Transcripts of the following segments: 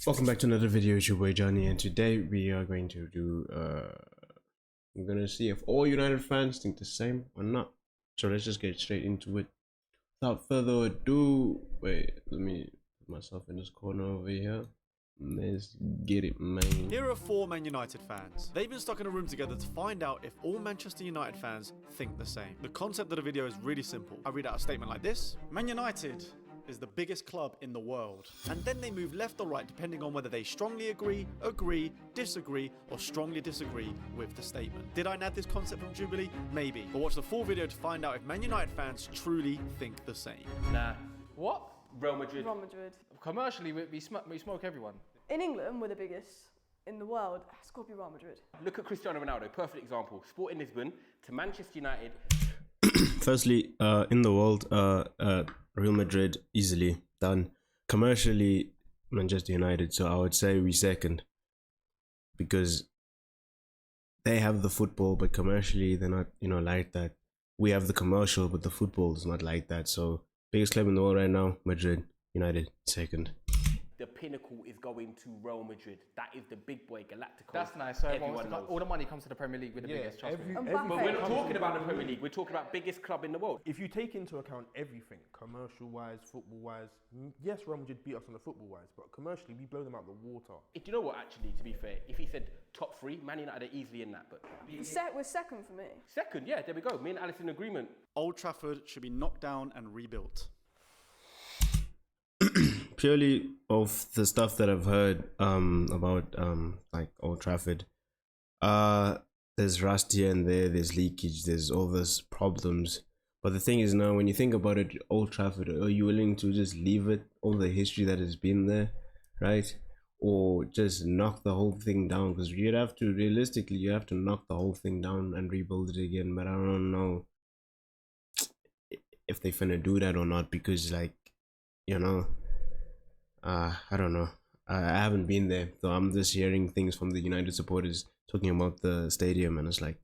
Welcome back to another video. It's your boy Johnny, and today we are going to do we're gonna see if all United fans think the same or not. So let's just get straight into it. Without further ado, wait, let me put myself in this corner over here. Let's get it, man. Here are 4 Man United fans. They've been stuck in a room together to find out if all Manchester United fans think the same. The concept of the video is really simple. I read out a statement like this: Man United is the biggest club in the world. And then they move left or right depending on whether they strongly agree, disagree, or strongly disagree with the statement. Did I add this concept from Jubilee? Maybe. But watch the full video to find out if Man United fans truly think the same. Nah. What? Real Madrid. Real Madrid. Commercially, we smoke everyone. In England, we're the biggest. In the world, it's got to be Real Madrid. Look at Cristiano Ronaldo, perfect example. Sporting Lisbon to Manchester United. Firstly, in the world, Real Madrid easily done. Commercially, Manchester United. So I would say we second, because they have the football, but commercially they're not, like that. We have the commercial, but the football is not like that. So biggest club in the world right now, Madrid. United second. The pinnacle is going to Real Madrid. That is the big boy Galacticos. That's nice. So everyone knows. all the money comes to the Premier League with the biggest. Trust me. But we're not talking about the Premier League. We're talking about biggest club in the world. If you take into account everything, commercial-wise, football-wise, yes, Real Madrid beat us on the football-wise, but commercially, we blow them out the water. Do you know what, actually, to be fair, if he said top 3, Man United are easily in that. But We're second for me. second, yeah, there we go. Me and Alice in agreement. Old Trafford should be knocked down and rebuilt. Purely of the stuff that I've heard about like Old Trafford, there's rust here and there's leakage, there's all those problems. But the thing is, now when you think about it, Old Trafford, are you willing to just leave it, all the history that has been there, right? Or just knock the whole thing down? Because you'd have to, realistically, you have to knock the whole thing down and rebuild it again. But I don't know if they finna do that or not, because like, I don't know. I haven't been there, so I'm just hearing things from the United supporters talking about the stadium, and it's like,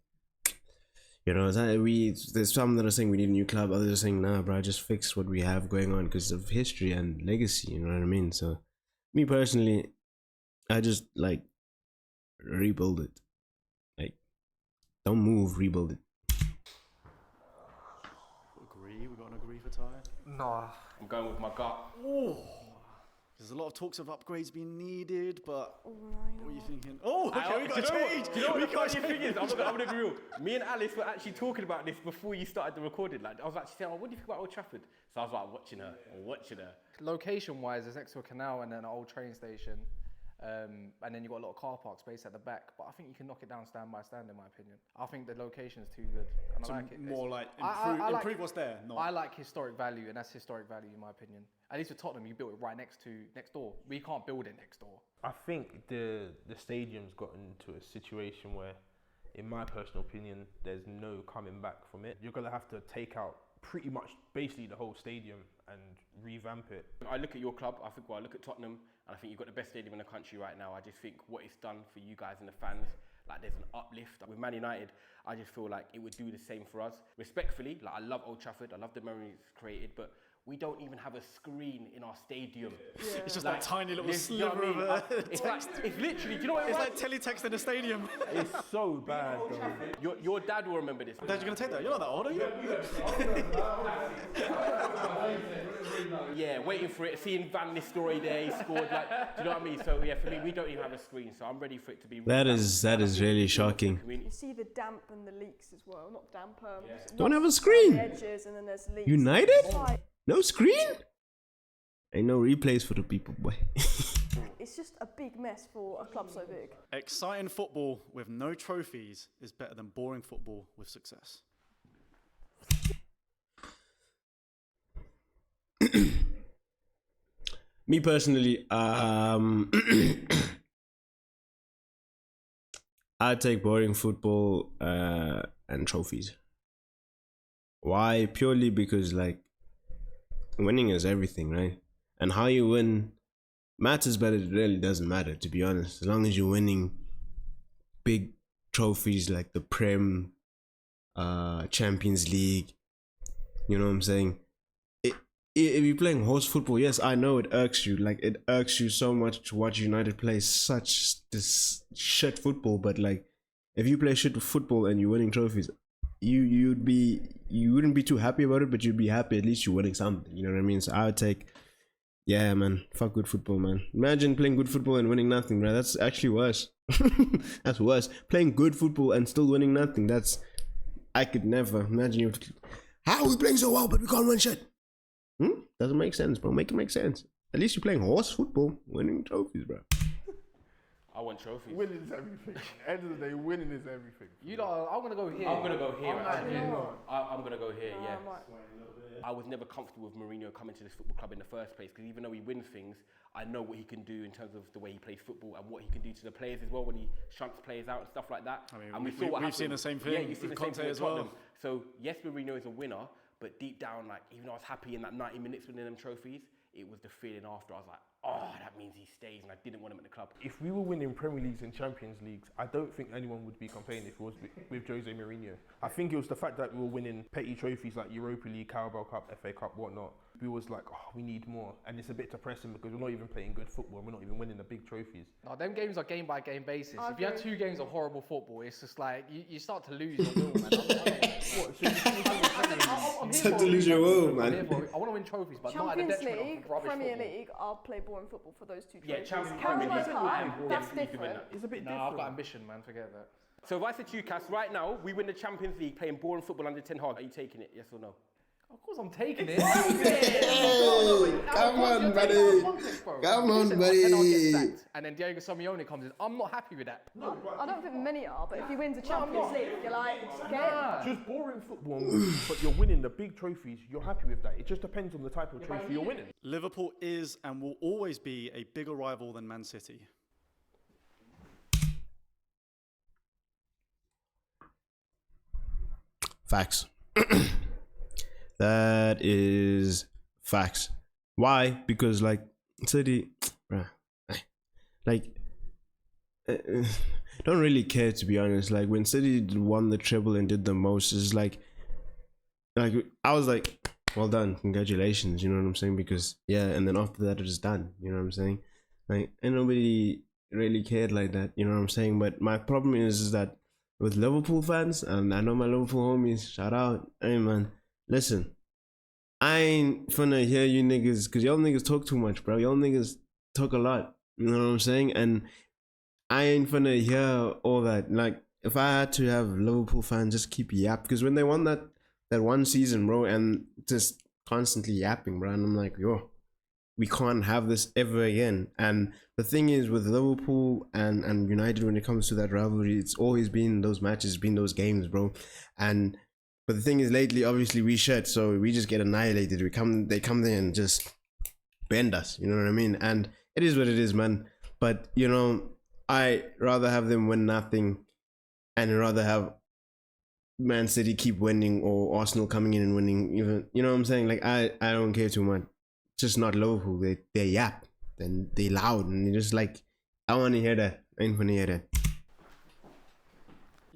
there's some that are saying we need a new club, others are saying, nah, bro, just fix what we have going on because of history and legacy, you know what I mean? So, me personally, I just like rebuild it. Like, don't move, rebuild it. Agree? We got an agree for Ty? Nah. I'm going with my gut. Oh, there's a lot of talks of upgrades being needed, but Oh, no, what are you thinking? Oh, okay, we got to change. Do you know what We the got funny to thing is? change. I'm gonna be real. Me and Alice were actually talking about this before you started the recording. Like, I was actually saying, what do you think about Old Trafford? So I was like watching her. Location-wise, there's next to a canal and then an old train station, and then you've got a lot of car park space at the back. But I think you can knock it down stand by stand, in my opinion. I think the location is too good, and So I like it. more like I like- improve what's there. Not. I like historic value, and that's historic value in my opinion. At least with Tottenham, you built it right next door. We can't build it next door. I think the stadium's got into a situation where, in my personal opinion, there's no coming back from it. You're going to have to take out pretty much basically the whole stadium and revamp it. I look at your club, I look at Tottenham, and I think you've got the best stadium in the country right now. I just think what it's done for you guys and the fans, like there's an uplift. With Man United, I just feel like it would do the same for us. Respectfully, like I love Old Trafford, I love the memories created, but we don't even have a screen in our stadium. Yeah. It's just Like, that tiny little this- you know sliver what I mean? of It's like, it's literally, do you know what It's it was? like teletext in a stadium. It's so bad, though. Your dad will remember this. Dad, you're going to take that? You're not that old, are you? Yeah, waiting for it, seeing Van Nistelrooy there, he scored, like, do you know what I mean? So yeah, for me, we don't even have a screen, so I'm ready for it to be... That is really shocking. You see the damp and the leaks as well. Not damp. Don't have a screen. The edges, and then there's leaks. United? It's like- No screen? Ain't no replays for the people, boy. It's just a big mess for a club so big. Exciting football with no trophies is better than boring football with success. Me personally, I take boring football and trophies. Why? Purely because like winning is everything, right? And how you win matters, but it really doesn't matter, to be honest. As long as you're winning big trophies like the Prem, Champions League, you know what I'm saying? if you're playing horse football, yes, I know it irks you. Like, it irks you so much to watch United play such this shit football. But like, if you play shit football and you're winning trophies, you wouldn't be too happy about it, but you'd be happy at least you're winning something. You know what I mean? So I would take, yeah, man, fuck good football, man. Imagine playing good football and winning nothing, bro. That's actually worse. That's worse. Playing good football and still winning nothing. I could never imagine you. How are we playing so well, but we can't win shit? Doesn't make sense, bro. Make it make sense. At least you're playing horse football, winning trophies, bro. I want trophies. Winning is everything. End of the day, winning is everything. You know, I'm gonna go here. I'm gonna go here. Actually. No. I'm gonna go here. Yeah. Right. I was never comfortable with Mourinho coming to this football club in the first place because even though he wins things, I know what he can do in terms of the way he plays football and what he can do to the players as well when he shunts players out and stuff like that. I mean, and we've happened. seen the same thing Yeah, you've seen with the same Conte thing as with well. Tottenham. So yes, Mourinho is a winner, but deep down, like even though I was happy in that 90 minutes winning them trophies, it was the feeling after. I was like, oh, that means he stays, and I didn't want him at the club. If we were winning Premier Leagues and Champions Leagues, I don't think anyone would be complaining if it was with Jose Mourinho. I think it was the fact that we were winning petty trophies like Europa League, Carabao Cup, FA Cup, whatnot. We was like, oh, we need more. And it's a bit depressing because we're not even playing good football and we're not even winning the big trophies. No, them games are game by game basis. I If you had agree. 2 games of horrible football, it's just like you start to lose your will, man. I'm here Start for to a lose reason. your will, I'm man. here for I want to win trophies, but not at the Champions detriment League, of rubbish Premier football. League, I'll play boring football for those two Yeah, trophies. Champions Carabao League, Cup, that's definitely doing different. that. It's a bit Nah, different. I've got ambition, man. Forget that. So if I said to you, Cass, right now we win the Champions League playing boring football under Ten Hag, are you taking it? Yes or no? Of course, I'm taking it. Come on, buddy. Come on, buddy. And then Diego Simeone comes in. I'm not happy with that. I don't think many are, but if he wins a Champions League, you're like, get it. Just boring football, but you're winning the big trophies, you're happy with that. It just depends on the type of trophy you're winning. Liverpool is and will always be a bigger rival than Man City. Facts. That is facts. Why? Because like City, bruh, like don't really care, to be honest. Like when City won the treble and did the most, it's like I was like, well done, congratulations. You know what I'm saying? Because yeah, and then after that it was done. You know what I'm saying? Like, and nobody really cared like that. You know what I'm saying? But my problem is that with Liverpool fans, and I know my Liverpool homies, shout out, hey man, listen, I ain't finna hear you niggas, cause y'all niggas talk too much, bro. Y'all niggas talk a lot, you know what I'm saying? And I ain't finna hear all that. Like, if I had to have Liverpool fans just keep yap, because when they won that one season, bro, and just constantly yapping, bro, and I'm like, yo, we can't have this ever again. And the thing is with Liverpool and United, when it comes to that rivalry, it's always been those matches, been those games, bro. And but the thing is, lately, obviously we shit, so we just get annihilated. They come there and just bend us, you know what I mean? And it is what it is, man. But you know, I rather have them win nothing, and rather have Man City keep winning, or Arsenal coming in and winning. Even, you know what I'm saying? Like I don't care too much. Just not Liverpool. They yap and they loud and they're just like, I want to hear that. I ain't gonna hear that.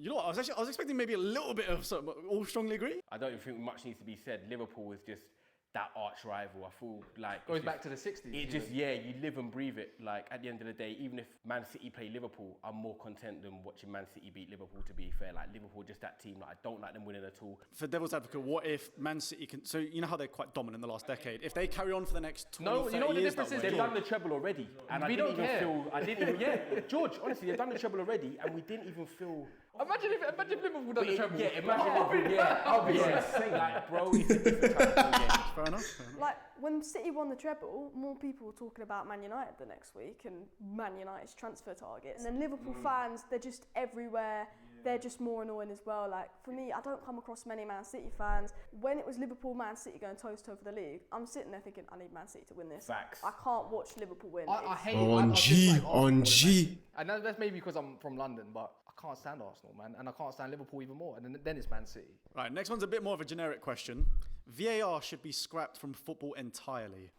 You know what? I was expecting maybe a little bit of something. All strongly agree. I don't even think much needs to be said. Liverpool is just that arch rival. I feel like Goes it's back just- to the 60s. It just, yeah, you live and breathe it. Like at the end of the day, even if Man City play Liverpool, I'm more content than watching Man City beat Liverpool. To be fair, like Liverpool, just that team. Like I don't like them winning at all. For devil's advocate, what if Man City can? So you know how they're quite dominant in the last decade. If they carry on for the next 20, No, you know what the years difference that is? way, They've done the treble already, and We I didn't don't even care. feel. I didn't even. Yeah, George. Honestly, they've done the treble already, and we didn't even feel. Imagine if Liverpool done the treble. Yeah, imagine Liverpool. Yeah, I'll be insane. Like, bro, it's a different type of game. Fair enough. Like, when City won the treble, more people were talking about Man United the next week and Man United's transfer targets. And then Liverpool fans, they're just everywhere. They're just more annoying as well. Like, for me, I don't come across many Man City fans. When it was Liverpool, Man City going toe-to-toe for the league, I'm sitting there thinking, I need Man City to win this. Facts. I can't watch Liverpool win. I hate On I G, dislike Arsenal on more than G. Man City. And that's maybe because I'm from London, but I can't stand Arsenal, man. And I can't stand Liverpool even more. And then it's Man City. Right, next one's a bit more of a generic question. VAR should be scrapped from football entirely.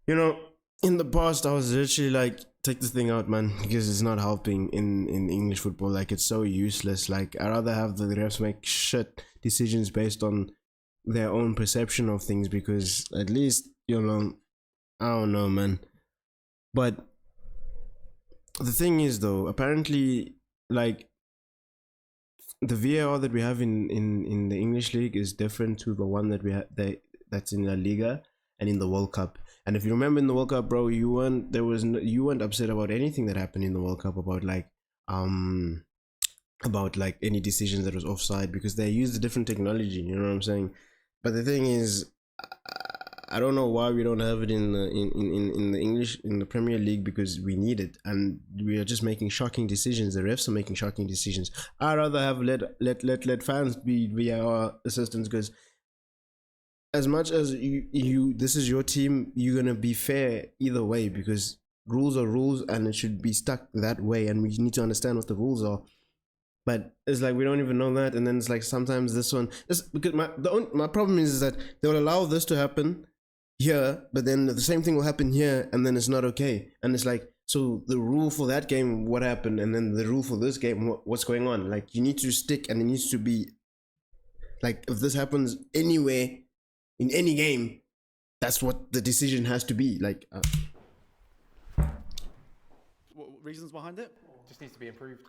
You know, in the past, I was literally like, take this thing out, man, because it's not helping in English football. Like, it's so useless. Like, I'd rather have the refs make shit decisions based on their own perception of things, because at least, you know, I don't know, man. But the thing is, though, apparently, like, the VAR that we have in the English league is different to the one that we have that's in La Liga and in the World Cup. And if you remember in the World Cup, bro, you weren't upset about anything that happened in the World Cup about like any decisions that was offside, because they used a different technology. You know what I'm saying? But the thing is, I don't know why we don't have it in the English, in the Premier League, because we need it, and we are just making shocking decisions. The refs are making shocking decisions. I'd rather have let fans be VAR assistants, because as much as you this is your team, you're gonna be fair either way, because rules are rules and it should be stuck that way, and we need to understand what the rules are. But it's like we don't even know that, and then it's like sometimes this one is because my problem is that they'll allow this to happen here, but then the same thing will happen here, and then it's not okay. And it's like, so the rule for that game, what happened, and then the rule for this game, what's going on? Like, you need to stick, and it needs to be like, if this happens anywhere in any game, that's what the decision has to be. Like, What reasons behind it? Just needs to be improved.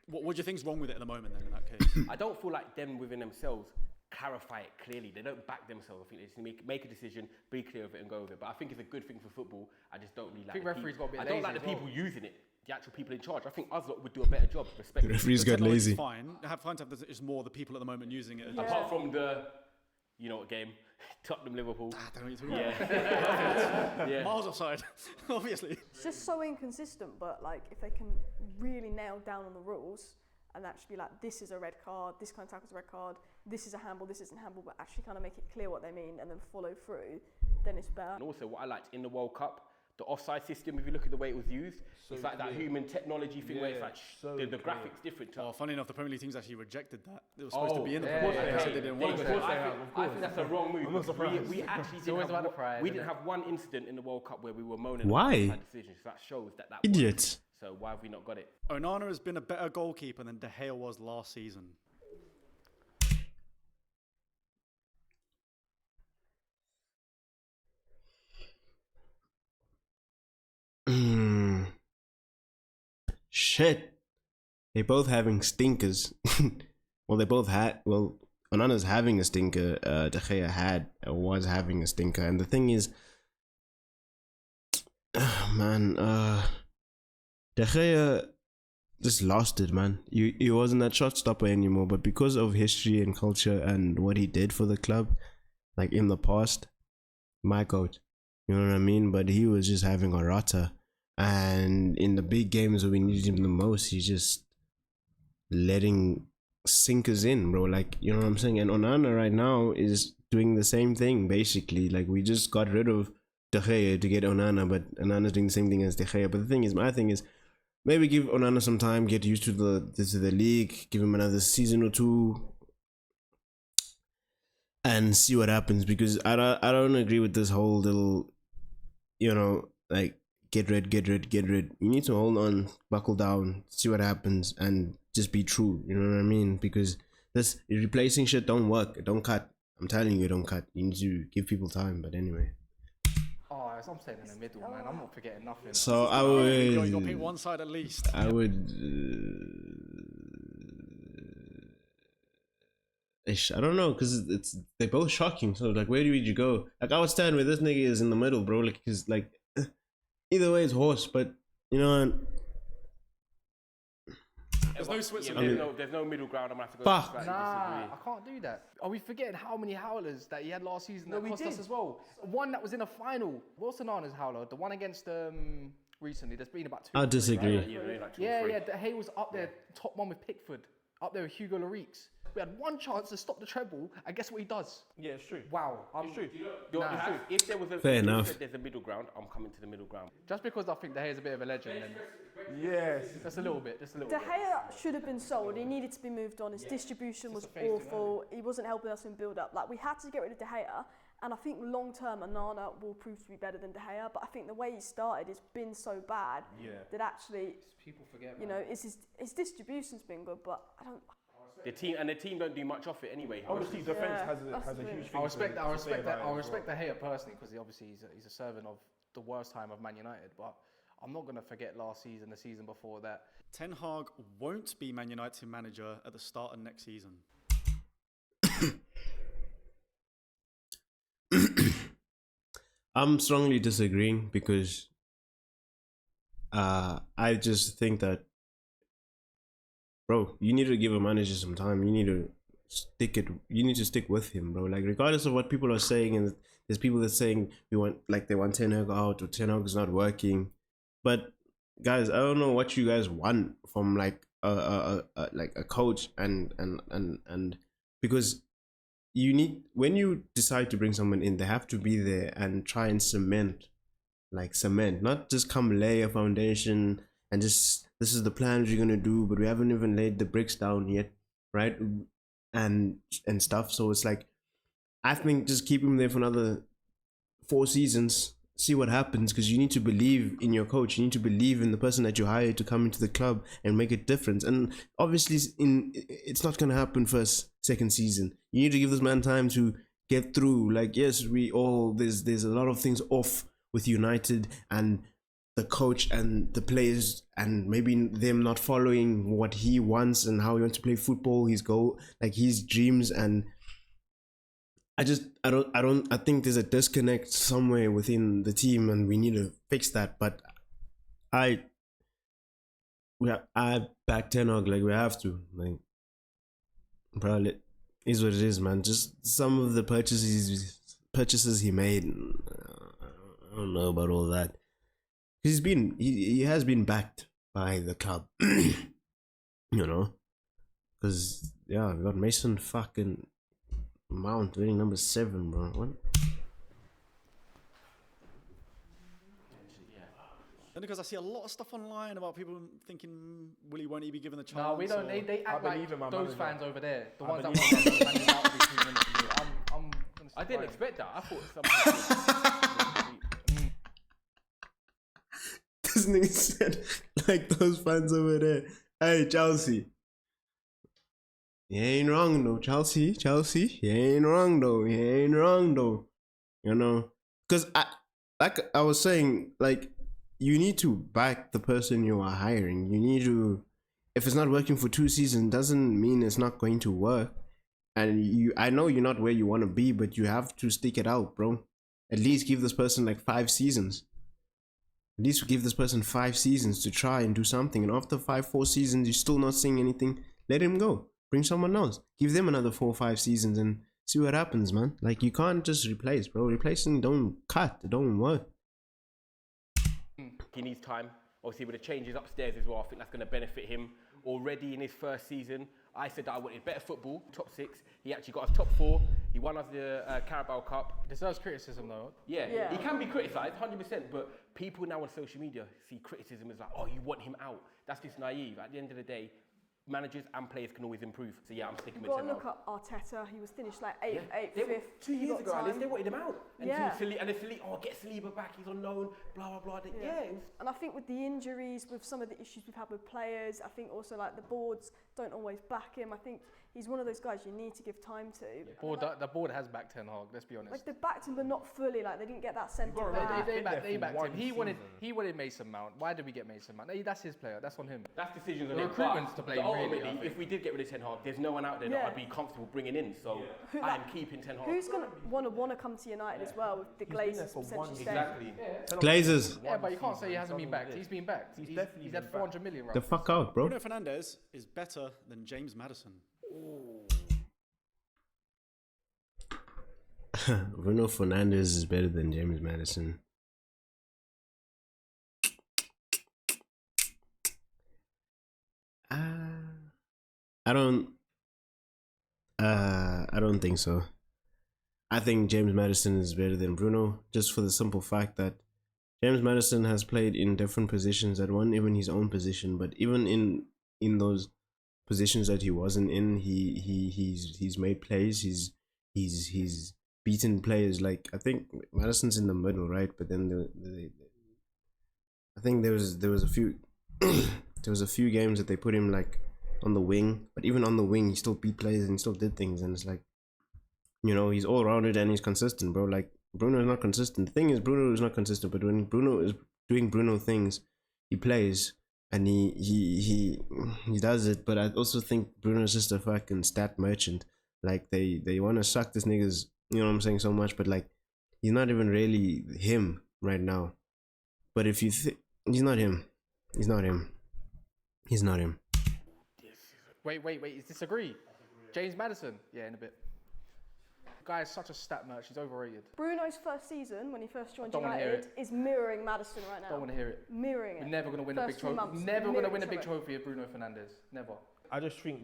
What do you think's wrong with it at the moment then, in that case? I don't feel like them within themselves clarify it clearly. They don't back themselves. I think they just make a decision, be clear of it, and go with it. But I think it's a good thing for football. I just don't really like. I think referees got a bit I don't lazy like the as well. people using it. The actual people in charge. I think us lot would do a better job. Respectfully. referees The got technology's lazy. Fine. Fine to have this. It's more the people at the moment using it. Yeah. Apart from the, you know what game, Tottenham Liverpool. I don't know what you're talking Yeah. about. Yeah. Miles offside, obviously. It's just so inconsistent, but like if they can really nail down on the rules and actually be like, this is a red card, this kind of tackle's a red card, this is a handball, this isn't handball, but actually kind of make it clear what they mean and then follow through, then it's better. And also, what I liked in the World Cup, the offside system. If you look at the way it was used, it's like that human technology thing where it's like the graphics different. Oh, funny enough, the Premier League teams actually rejected that. It was supposed to be in the yeah, Premier League. yeah, They said they didn't want it. I think that's a wrong move. I'm not surprised. We actually always didn't about the have, pride, we isn't didn't it? have one incident in the World Cup where we were moaning Why? about offside decisions. So that shows that worked. Idiots. So why have we not got it? Onana has been a better goalkeeper than De Gea was last season. Shit. They both having stinkers. Well, they both had. Well, Onana's having a stinker. De Gea was having a stinker, and the thing is, man, De Gea just lost it, man. He wasn't that shot stopper anymore, but because of history and culture and what he did for the club, like in the past, my coach, you know what I mean? But he was just having a rotter, and in the big games where we needed him the most, he's just letting sinkers in, bro. Like, you know what I'm saying? And Onana right now is doing the same thing, basically. Like, we just got rid of De Gea to get Onana, but Onana's doing the same thing as De Gea. But the thing is, my thing is, maybe give Onana some time, get used to the league, give him another season or two, and see what happens. Because I don't agree with this whole little, you know, like get rid. You need to hold on, buckle down, see what happens, and just be true. You know what I mean? Because this replacing shit don't work. It don't cut. I'm telling you, it don't cut. You need to give people time. But anyway. Oh, I'm staying in the middle, man. I'm not forgetting nothing. So I You'll pick would. one side at least. I would. I don't know, because they're both shocking. So like, where do you go? Like, I would stand where this nigga is in the middle, bro. Like, because like, either way it's horse. But you know, There's no Switzerland. There's no middle ground. I'm gonna have to go. Fuck. slightly Nah, disagree. I can't do that. Are we forgetting how many howlers that he had last season that we cost us did. as well? One that was in a final. What's Onana's howler? The one against recently. There's been about two. I or three, disagree. right? Yeah, like two or Yeah, three. yeah. De Gea was up there, top one with Pickford, up there with Hugo Lloris. We had one chance to stop the treble, and guess what he does? Yeah, it's true. Wow, It's true. If there was a, Fair if you enough. said there's a middle ground, I'm coming to the middle ground. Just because I think De Gea's a bit of a legend, then Yes. just a little bit, just a little De bit. Gea should have been sold. He needed to be moved on. His distribution was awful. He wasn't helping us in build-up. Like, we had to get rid of De Gea, and I think long-term Onana will prove to be better than De Gea. But I think the way he started has been so bad that actually, People forget. you know, his distribution's been good, but I don't. The team don't do much off it anyway. Obviously, defense has that's a the huge thing. thing. I respect that. to say about it I as respect well. the hater personally because obviously he's a servant of the worst time of Man United. But I'm not gonna forget last season, the season before that. Ten Hag won't be Man United's manager at the start of next season. I'm strongly disagreeing because I just think that, bro, you need to give a manager some time. You need to stick with him, bro. Like, regardless of what people are saying, and there's people that saying they want Ten Hag out, or Ten Hag is not working. But guys, I don't know what you guys want from like a coach and because you need, when you decide to bring someone in, they have to be there and try and cement, not just come lay a foundation and just, this is the plans you're gonna do, but we haven't even laid the bricks down yet, right? And stuff. So it's like, I think just keep him there for another 4 seasons, see what happens, because you need to believe in your coach. You need to believe in the person that you hired to come into the club and make a difference. And obviously, it's not going to happen first, second season. You need to give this man time to get through. Like, yes, there's a lot of things off with United and the coach and the players, and maybe them not following what he wants and how he wants to play football, his goal, like his dreams. And I think there's a disconnect somewhere within the team, and we need to fix that. But I back Ten Hag, like, we have to, like, probably is what it is, man. Just some of the purchases he made, I don't know about all that. He has been backed by the club, you know, because yeah, we got Mason fucking Mount winning number 7, bro. What? Then because I see a lot of stuff online about people thinking Willie won't he be given the chance. No, we don't. or- They I act believe in like my those manager. fans over there, the I ones that believe- want Man United out every 2 minutes. I'm gonna I stick didn't by him. expect that. I thought something. This nigga said, like, those fans over there. Hey, Chelsea. You ain't wrong though, Chelsea. You ain't wrong though. You know, because I was saying, like, you need to back the person you are hiring. You need to, if it's not working for 2 seasons, doesn't mean it's not going to work. And I know you're not where you want to be, but you have to stick it out, bro. At least give this person like 5 seasons. At least give this person 5 seasons to try and do something. And after 4 seasons, you're still not seeing anything, let him go. Bring someone else. Give them another 4 or 5 seasons and see what happens, man. Like, you can't just replace, bro. Replacing don't cut. It don't work. He needs time. Obviously, with the changes upstairs as well, I think that's going to benefit him. Already in his first season, I said that I wanted better football, top 6. He actually got us top 4. He won us the Carabao Cup. It deserves criticism though. Yeah, he can be criticised, 100%, but people now on social media see criticism as like, oh, you want him out. That's just naive. At the end of the day, managers and players can always improve. So yeah, I'm sticking You've with got to Ten look Hag. up Arteta. He was finished like 8th, They- 5th. 2 He years got ago, at least, time. they wanted him out. And Yeah. oh, get Saliba back, he's on loan, blah, blah, blah. Yeah, it was, And I think with the injuries, with some of the issues we've had with players, I think also like the boards don't always back him. I think he's one of those guys you need to give time to. The board has backed Ten Hag. Let's be honest. Like they backed him, but not fully. Like they didn't get that centre gotta back. remember, They been backed there for him. 1 He wanted Mason Mount. Why did we get Mason Mount? That's his player. That's on him. that's decisions The on him. recruitment's But to blame, really, ultimately, I think. if we did get rid of Ten Hag, there's no one out there that Yeah. I'd be comfortable bringing in. So Who- I am like, keeping Ten Hag. Who's gonna want to come to United as well with the been there Glazers for potentially 1 staying? Exactly. Glazers, Yeah, but you can't say he hasn't been backed. He's been backed. He's definitely He's been had backed. 400 million. the Right? fuck out, bro. Bruno Fernandes is better than James Maddison. Bruno Fernandes is better than James Maddison. I don't think so. I think James Maddison is better than Bruno, just for the simple fact that James Maddison has played in different positions that weren't even his own position, but even in those positions that he wasn't in, he's made plays. He's beaten players. Like, I think Maddison's in the middle, right? But then I think there was a few there was a few games that they put him like on the wing, but even on the wing, he still beat players and he still did things. And it's like, you know, he's all rounded and he's consistent, bro. Like Bruno is not consistent. The thing is, Bruno is not consistent, but when Bruno is doing Bruno things, he plays and he does it. But I also think Bruno is just a fucking stat merchant. Like they want to suck this nigga's, you know what I'm saying, so much, but like he's not even really him right now. But if you think he's not him, he's not him. He's not him. Wait, you disagree? James Maddison? Yeah, in a bit. Guy is such a stat merch, he's overrated. Bruno's first season, when he first joined Don't wanna hear United, is mirroring Maddison right now. Don't want to hear it. Mirroring it. We're never going to win a First big 2 trophy. months, Never going to win a mirroring big each other. trophy with Bruno Fernandes. Never. I just think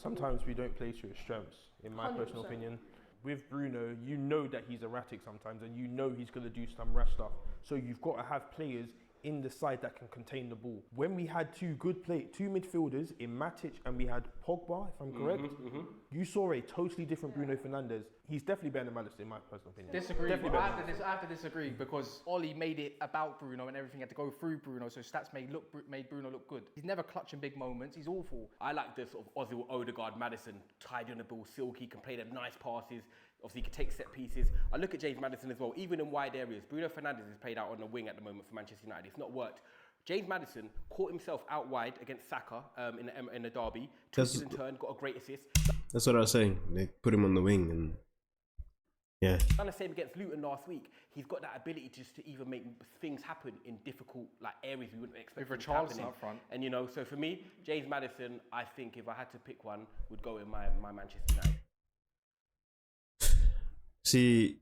sometimes we don't play to his strengths, in my personal 100%. opinion. With Bruno, you know that he's erratic sometimes and you know he's going to do some rash stuff. So you've got to have players in the side that can contain the ball. When we had two midfielders in Matic and we had Pogba, if I'm correct, you saw a totally different Bruno Fernandes. He's definitely better than Maddison, in my personal opinion. Disagree. Definitely But better than I have to disagree because Oli made it about Bruno and everything had to go through Bruno, so stats made Bruno look good. He's never clutching big moments. He's awful. I like the sort of Ozil, Odegaard, Maddison, tidy on the ball, silky, can play them nice passes. Obviously, he can take set pieces. I look at James Maddison as well, even in wide areas. Bruno Fernandes is played out on the wing at the moment for Manchester United. It's not worked. James Maddison caught himself out wide against Saka in the derby. Twisted and turned, got a great assist. That's what I was saying. They put him on the wing and yeah. Done the same against Luton last week. He's got that ability just to even make things happen in difficult areas we wouldn't expect. With them to happen Richarlison in. up front. And you know, so for me, James Maddison, I think if I had to pick one, would go in my Manchester United. See,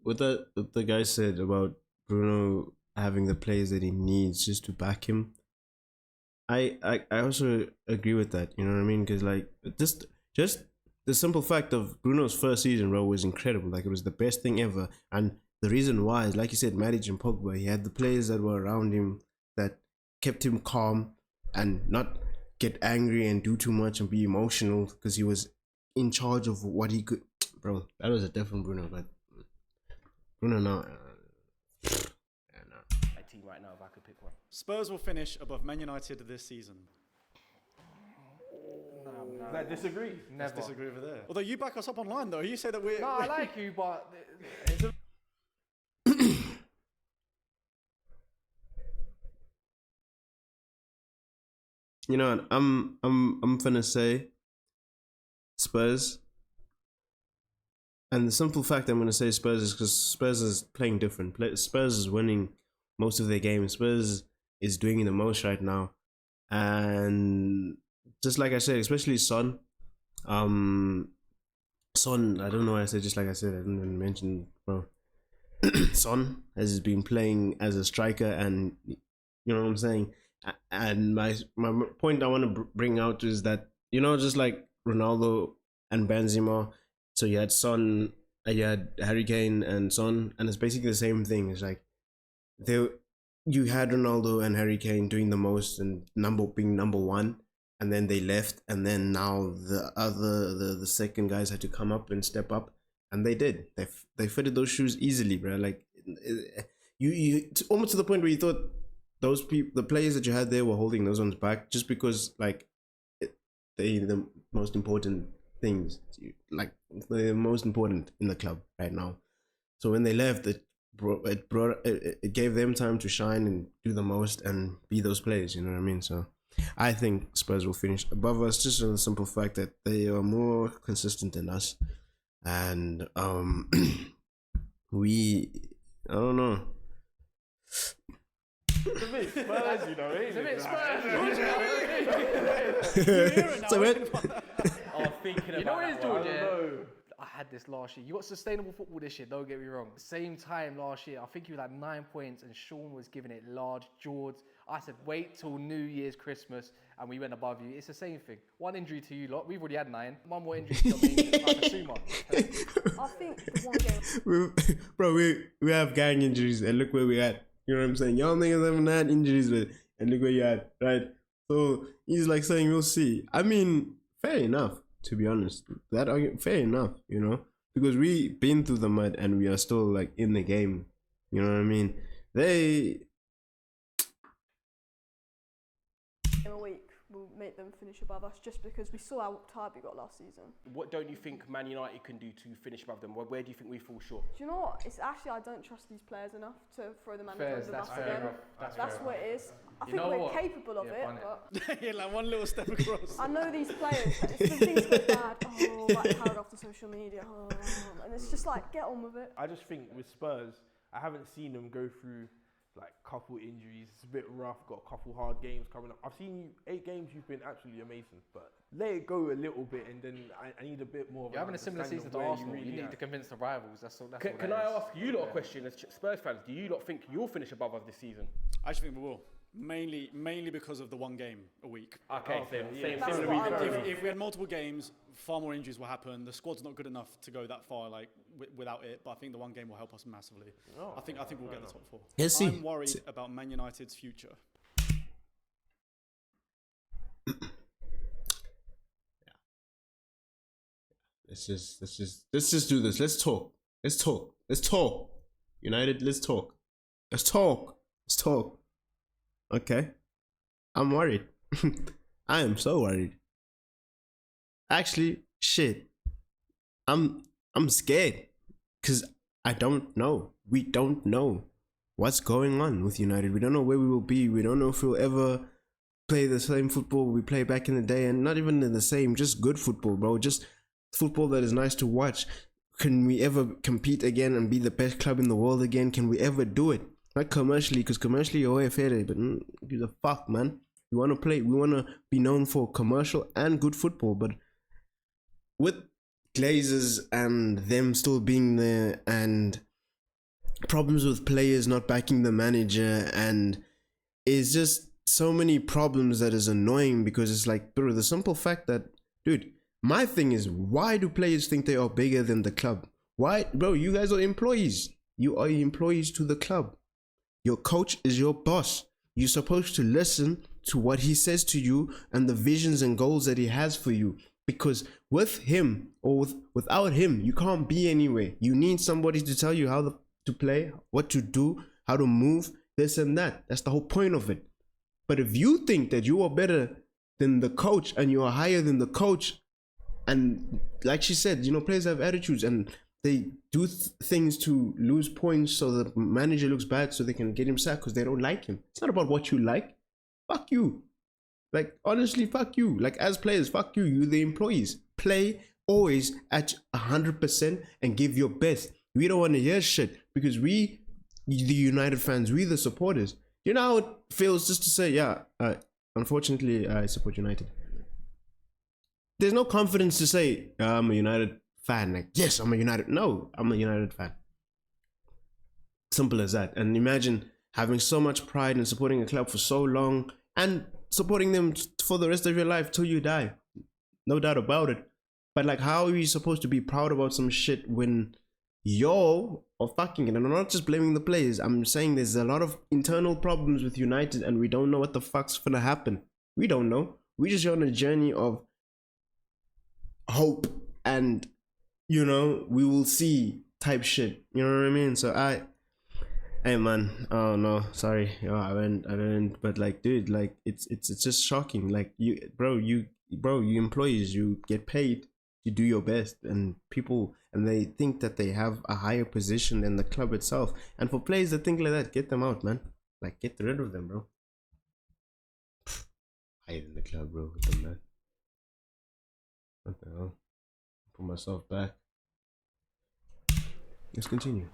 what the guy said about Bruno having the players that he needs just to back him, I also agree with that. You know what I mean? Because like just the simple fact of Bruno's first season, bro, was incredible. Like it was the best thing ever. And the reason why is, like you said, Matic and Pogba. He had the players that were around him that kept him calm and not get angry and do too much and be emotional because he was in charge of what he could. Bro, that was a different Bruno, but Bruno now. My team right now, if I could pick one. Spurs will finish above Man United this season. No. I disagree. Never. Let's disagree over there. Although you back us up online though, you say that we're... No, I like you, but You know what? I'm gonna say Spurs. And the simple fact I'm gonna say Spurs is because Spurs is playing different. Spurs is winning most of their games. Spurs is doing the most right now, and just like I said, especially Son. Son, I don't know why I said just like I said. I didn't even mention, bro. Son has been playing as a striker, and you know what I'm saying. And my point I want to bring out is that, you know, just like Ronaldo and Benzema, so you had Son, you had Harry Kane and Son, and it's basically the same thing. It's like you had Ronaldo and Harry Kane doing the most and being number one, and then they left, and then now the second guys had to come up and step up, and they did. They fitted those shoes easily, bro. Like you almost to the point where you thought those people, the players that you had there, were holding those ones back just because like they the most important things, like the most important in the club right now. So when they left, it gave them time to shine and do the most and be those players. You know what I mean? So I think Spurs will finish above us just on the simple fact that they are more consistent than us, and I don't know. It's a bit Spurs, you know. it's a bit Spurs. So I was thinking You know about what it is, that one. George? Yeah? I had this last year. You got sustainable football this year, don't get me wrong. Same time last year, I think you had 9 points and Sean was giving it large. George, I said, wait till New Year's, Christmas, and we went above you. It's the same thing. One injury to you lot. We've already had 9. One more injury to your main, like a Suma. I think the one game. Bro, we have gang injuries and look where we at. You know what I'm saying? Y'all niggas haven't had injuries, but and look where you at, right? So he's like saying we'll see. I mean, fair enough, to be honest. That fair enough, you know, because we been through the mud and we are still like in the game. You know what I mean? In a week will make them finish above us just because we saw how tired we got last season. What don't you think Man United can do to finish above them? Where do you think we fall short? Do you know what? It's actually I don't trust these players enough to throw the manager Fairs, under the that's bus fair again. enough. That's what it is. I You think know we're what? capable of Yeah, it, bun it. but Yeah, like one little step across. I know these players. It's the things go bad. Oh, that paragraph on social media. Oh, and it's just like get on with it. I just think with Spurs, I haven't seen them go through like couple injuries. It's a bit rough. Got a couple hard games coming up. I've seen you 8 games. You've been absolutely amazing, but let it go a little bit, and then I need a bit more. You're having a similar season to Arsenal. You need to convince the rivals. That's all. That's all Can that I is. ask you lot a question as Spurs fans? Do you lot think you'll finish above us this season? I actually think we will. Mainly because of the one game a week. Okay, same That's similar what I reason. would- If we had multiple games, far more injuries will happen. The squad's not good enough to go that far, like without it. But I think the one game will help us massively. I think we'll get the top 4. Let's see. I'm worried about Man United's future. Let's just do this. Let's talk. United, let's talk. Okay. I'm worried. I am so worried. Actually, shit. I'm scared. Cause I don't know. We don't know what's going on with United. We don't know where we will be. We don't know if we'll ever play the same football we played back in the day, and not even in the same, just good football, bro. Just football that is nice to watch. Can we ever compete again and be the best club in the world again? Can we ever do it? Not commercially, because commercially, oh, fair, but give a fuck, man. We want to play. We want to be known for commercial and good football, but with Glazers and them still being there, and problems with players not backing the manager, and it's just so many problems that is annoying, because it's like, bro, the simple fact that, dude, my thing is, why do players think they are bigger than the club? Why, bro? You guys are employees. You are employees to the club. Your coach is your boss. You're supposed to listen to what he says to you and the visions and goals that he has for you. Because with him or without him, you can't be anywhere. You need somebody to tell you how to play, what to do, how to move, this and that. That's the whole point of it. But if you think that you are better than the coach and you are higher than the coach, and like she said, players have attitudes and they do things to lose points so the manager looks bad so they can get him sacked because they don't like him. It's not about what you like. Fuck you. Like, honestly, fuck you. Like, as players, fuck you. You, the employees. Play always at 100% and give your best. We don't want to hear shit because we, the United fans, we the supporters, you know how it feels just to say, yeah, unfortunately, I support United. There's no confidence to say, I'm a United fan. Like, yes, I'm a United. No, I'm a United fan. Simple as that. And imagine having so much pride in supporting a club for so long and supporting them for the rest of your life till you die. No doubt about it. But like, how are you supposed to be proud about some shit when y'all are fucking it? And I'm not just blaming the players. I'm saying there's a lot of internal problems with United and we don't know what the fuck's gonna happen. We don't know. We just on a journey of hope and, we will see type shit. You know what I mean? So hey man, oh no, sorry, I went, but like, dude, like it's just shocking. Like you employees, you get paid, you do your best, and people, and they think that they have a higher position than the club itself. And for players that think like that, get them out, man. Like, get rid of them, bro. Higher than the club, bro. With them, man. What the hell? Put myself back. Let's continue.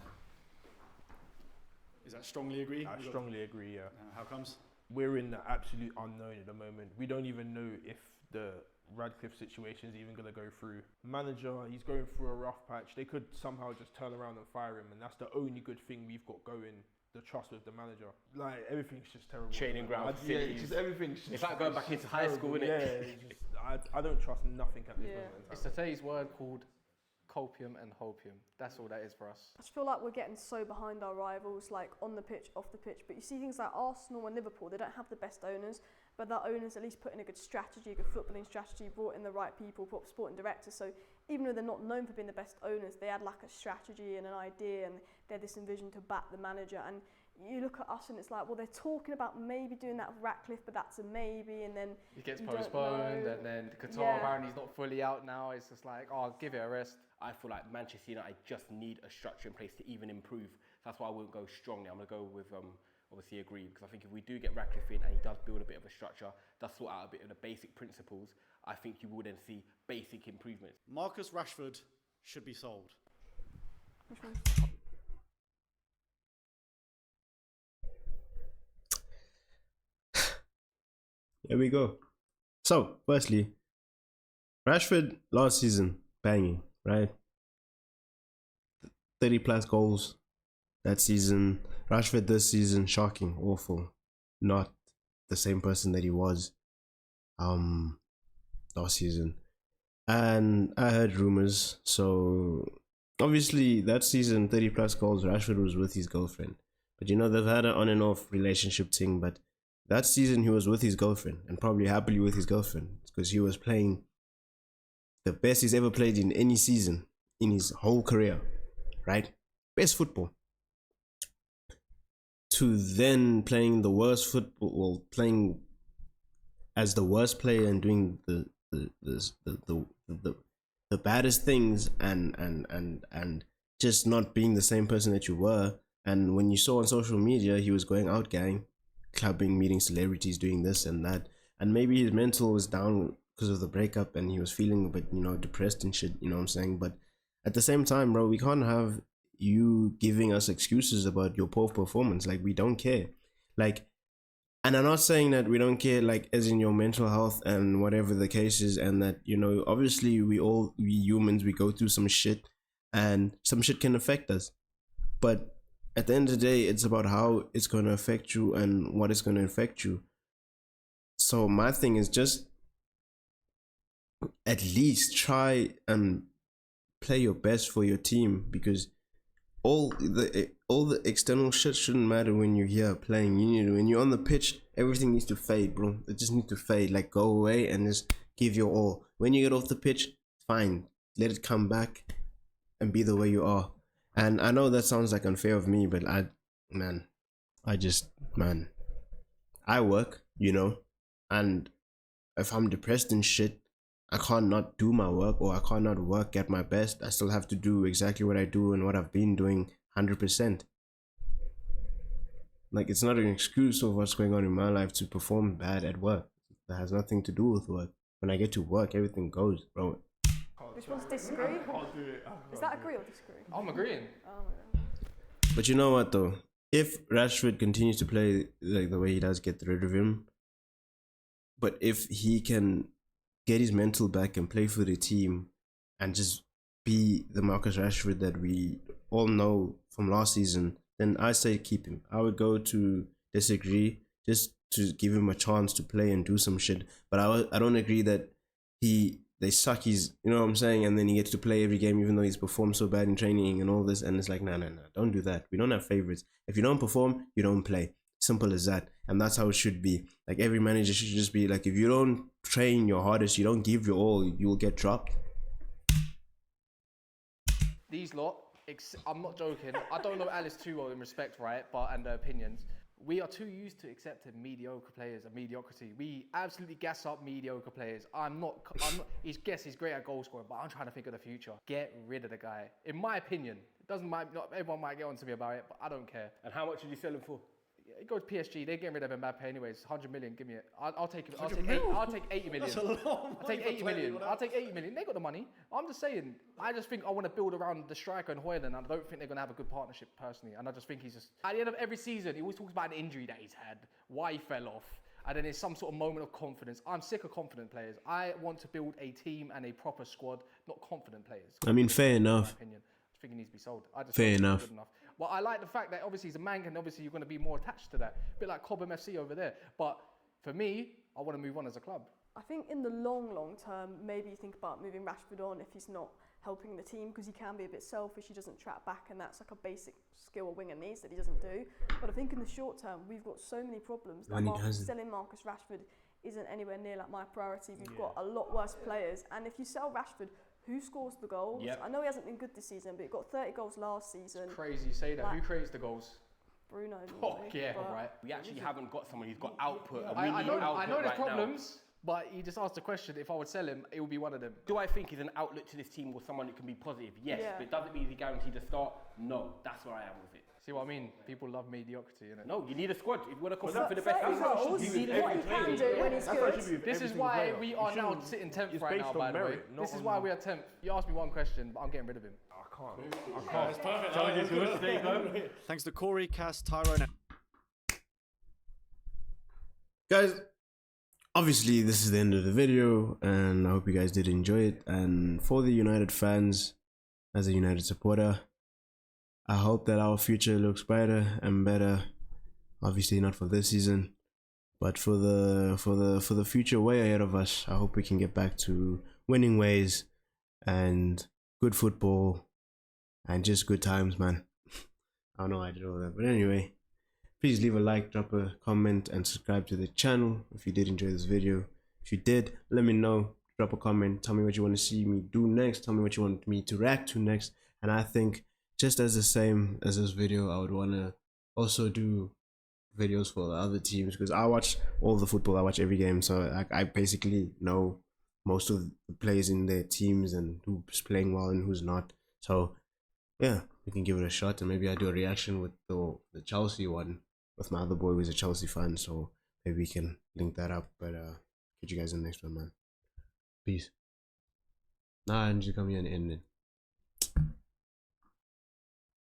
Is that strongly agree? I strongly agree, yeah. How comes? We're in the absolute unknown at the moment. We don't even know if the Radcliffe situation is even going to go through. Manager, he's going through a rough patch. They could somehow just turn around and fire him, and that's the only good thing we've got going. The trust with the manager, like everything's just terrible. Training ground, yeah, just everything's. Just, it's like going back into high school, isn't it? Yeah, I don't trust nothing at this moment in time. It's today's word called copium and hopium. That's all that is for us. I just feel like we're getting so behind our rivals, like on the pitch, off the pitch. But you see things like Arsenal and Liverpool, they don't have the best owners, but their owners at least put in a good strategy, a good footballing strategy, brought in the right people, brought sporting directors. So even though they're not known for being the best owners, they had like a strategy and an idea, and they're this envisioned to back the manager. And you look at us and it's like, well, they're talking about maybe doing that with Ratcliffe, but that's a maybe, and then It gets you don't postponed, know. and then Qatar Yeah. apparently he's not fully out now. It's just like, oh, give it a rest. I feel like Manchester United just need a structure in place to even improve. So that's why I won't go strongly. I'm going to go with obviously agree, because I think if we do get Ratcliffe in and he does build a bit of a structure, does sort out a bit of the basic principles, I think you will then see basic improvements. Marcus Rashford should be sold. Which one? Here we go. So, firstly, Rashford last season, banging, right? 30 plus goals that season. Rashford this season, shocking, awful. Not the same person that he was last season. And I heard rumors, so obviously that season, 30 plus goals, Rashford was with his girlfriend. But you know, they've had an on and off relationship thing, but that season he was with his girlfriend, and probably happily with his girlfriend, because he was playing the best he's ever played in any season in his whole career, right? Best football. To then playing the worst football, well, playing as the worst player and doing the baddest things, and just not being the same person that you were. And when you saw on social media, he was going out gang, clubbing, meeting celebrities, doing this and that, and maybe his mental was down because of the breakup and he was feeling a bit, you know, depressed and shit, you know what I'm saying? But at the same time, bro, we can't have you giving us excuses about your poor performance. Like, we don't care. Like, and I'm not saying that we don't care, like, as in your mental health and whatever the case is, and that, you know, obviously we humans, we go through some shit, and some shit can affect us. But at the end of the day, it's about how it's going to affect you and what it's going to affect you. So my thing is just at least try and play your best for your team, because all the external shit shouldn't matter when you're here playing. You need to, when you're on the pitch, everything needs to fade, bro. It just needs to fade. Like, go away and just give your all. When you get off the pitch, fine, let it come back and be the way you are. And I know that sounds like unfair of me, but I work, you know, and if I'm depressed and shit, I can't not do my work, or I can't not work at my best. I still have to do exactly what I do and what I've been doing 100%. Like, it's not an excuse of what's going on in my life to perform bad at work. That has nothing to do with work. When I get to work, everything goes, bro. Which one's disagree? Is that agree or disagree? I'm agreeing. Oh my God. But you know what though? If Rashford continues to play like the way he does, get rid of him. But if he can get his mental back and play for the team and just be the Marcus Rashford that we all know from last season, then I say keep him. I would go to disagree, just to give him a chance to play and do some shit. But I don't agree that they suck his, you know what I'm saying, and then he gets to play every game even though he's performed so bad in training and all this, and it's like, no, don't do that. We don't have favorites. If you don't perform, you don't play. Simple as that. And that's how it should be. Like, every manager should just be like, if you don't train your hardest, you don't give your all, you will get dropped. These lot, I'm not joking. I don't know Alice too well in respect, right? But and their opinions. We are too used to accepting mediocre players and mediocrity. We absolutely gas up mediocre players. He's great at goal scoring, but I'm trying to think of the future. Get rid of the guy. In my opinion, not everyone might get on to me about it, but I don't care. And how much did you sell him for? It goes PSG. They're getting rid of Mbappe anyways. 100 million. Give me it. I'll take it. I'll take 80 million. That's a lot of I'll take money 80 for million. 20, I'll take 80 million. They got the money. I'm just saying. I just think I want to build around the striker and Højlund. I don't think they're going to have a good partnership personally. And I just think he's just, at the end of every season, he always talks about an injury that he's had, why he fell off, and then there's some sort of moment of confidence. I'm sick of confident players. I want to build a team and a proper squad, not confident players. I mean, fair enough. I just think he needs to be sold. I just Fair don't think enough. he's good enough. Well, I like the fact that obviously he's a man, and obviously you're going to be more attached to that. A bit like Cobham FC over there. But for me, I want to move on as a club. I think in the long term, maybe you think about moving Rashford on if he's not helping the team, because he can be a bit selfish, he doesn't track back, and that's like a basic skill a winger needs that he doesn't do. But I think in the short term, we've got so many problems that selling Marcus Rashford isn't anywhere near like my priority. We've got a lot worse players, and if you sell Rashford, who scores the goals. Yep. I know he hasn't been good this season, but he got 30 goals last season. Crazy you say that. Who Like- creates the goals? Bruno. Oh, normally, yeah, but- right. We actually haven't got someone who's got output. And we I need know output there's right problems, but he just asked the question, if I would sell him, it would be one of them. Now. Do I think he's an outlet to this team or someone that can be positive? Yes, Yeah. but it doesn't mean he's guaranteed to start. No, that's where I am with it. See what I mean? People love mediocrity, innit? No, you need a squad. If you want to compete for the best 30 team, goals, you what he need every can player. do when he's That's what it good. should be with This every is single why player. we You are now shouldn't- sitting 10th it's right based now, on by the way. merit, not This is on- why we are 10th. You asked me one question, but I'm getting rid of him. I can't. Challenges yours. There you go. Thanks to Corey, Cass, Tyrone. Guys, obviously this is the end of the video, and I hope you guys did enjoy it. And for the United fans, as a United supporter, I hope that our future looks brighter and better. Obviously not for this season, but for the future way ahead of us. I hope we can get back to winning ways and good football and just good times, man. I don't know why I did all that, but anyway, please leave a like, drop a comment, and subscribe to the channel if you did enjoy this video. If you did, let me know. Drop a comment. Tell me what you want to see me do next. Tell me what you want me to react to next. And I think just as the same as this video, I would want to also do videos for the other teams, because I watch all the football. I watch every game, so I basically know most of the players in their teams and who's playing well and who's not. So yeah, we can give it a shot, and maybe I do a reaction with the Chelsea one with my other boy who's a Chelsea fan, so maybe we can link that up. But catch you guys in the next one, man. Peace. Nah, and you come here and end it.